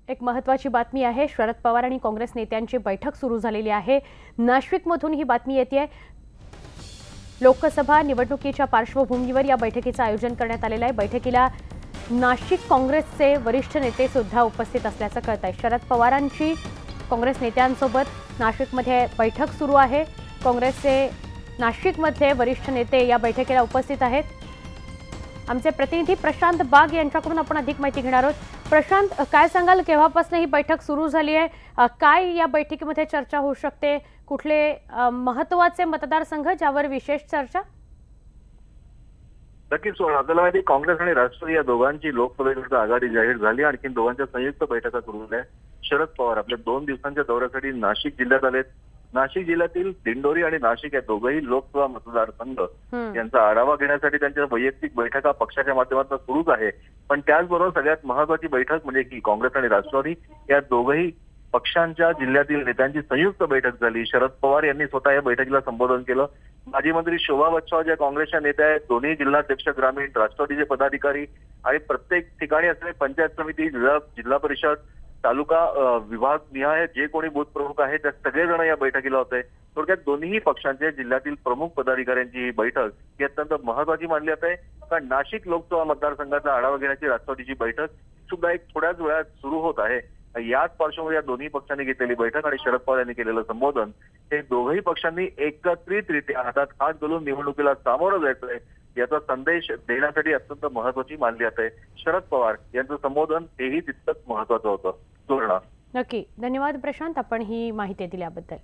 एक महत्त्वाची बातमी आहे। शरद पवार आणि काँग्रेस नेत्यांची बैठक सुरू झालेली आहे। नाशिकमधून ही बातमी येते आहे। लोकसभा निवडणुकीच्या पार्श्वभूमीवर या बैठकीचं आयोजन करण्यात आलेलं आहे। बैठकीला नाशिक काँग्रेसचे वरिष्ठ नेते सुद्धा उपस्थित असल्याचं कळत आहे। शरद पवारांची काँग्रेस नेत्यांसोबत नाशिकमध्ये बैठक सुरू आहे। काँग्रेसचे नाशिकमधले वरिष्ठ नेते या बैठकीला उपस्थित आहेत। आमचे प्रतिनिधी प्रशांत बाग यांच्याकडून आपण अधिक माहिती घेणार आहोत। प्रशांत, काय सांगाल, केव्हापासून ही बैठक सुरू झाली आहे? काय या बैठकीमध्ये चर्चा होऊ शकते? कुठले महत्त्वाचे मतदारसंघ ज्यावर विशेष चर्चा? नक्कीच आपल्याला माहिती, काँग्रेस आणि राष्ट्रवादी या दोघांची लोकसभेविरुद्ध आघाडी जाहीर झाली। आणखी दोघांच्या संयुक्त बैठका सुरू झाल्या। शरद पवार आपल्या 2 दिवसांच्या दौऱ्यासाठी नाशिक जिल्ह्यात आलेत। नाशिक जिल्ह्यातील दिंडोरी आणि नाशिक या दोघंही लोकसभा मतदारसंघ यांचा आढावा घेण्यासाठी त्यांच्या वैयक्तिक बैठका पक्षाच्या माध्यमातून सुरूच आहे। पण त्याचबरोबर सगळ्यात महत्त्वाची बैठक म्हणजे की काँग्रेस आणि राष्ट्रवादी या दोघंही पक्षांच्या जिल्ह्यातील नेत्यांची संयुक्त बैठक झाली। शरद पवार यांनी स्वतः या बैठकीला संबोधन केलं। माजी मंत्री शोभा बच्चाव ज्या काँग्रेसच्या नेत्या आहेत, दोन्ही जिल्हाध्यक्ष ग्रामीण, राष्ट्रवादीचे पदाधिकारी आणि प्रत्येक ठिकाणी असलेले पंचायत समिती, जिल्हा परिषद, तालुका विभाग निहाय जे कोणी बूथ प्रमुख आहेत त्या सगळेजण या बैठकीला होते। थोडक्यात दोन्ही पक्षांचे जिल्ह्यातील प्रमुख पदाधिकाऱ्यांची ही बैठक ही अत्यंत महत्त्वाची मानली जाते। कारण नाशिक लोकसभा मतदारसंघाचा आढावा घेण्याची राष्ट्रवादीची बैठक सुद्धा एक थोड्याच वेळात सुरू होत आहे। याच पार्श्वभूमीवर या दोन्ही पक्षांनी घेतलेली बैठक आणि शरद पवार यांनी केलेलं संबोधन हे दोघंही पक्षांनी एकत्रितरित्या हातात हात घालून निवडणुकीला सामोरं जायचंय याचा संदेश देण्यासाठी अत्यंत महत्त्वाची मानली जाते। शरद पवार यांचं संबोधन हेही तितकंच महत्त्वाचं होतं। सुवर्णा, नक्की धन्यवाद प्रशांत, आपण ही माहिती दिल्याबद्दल।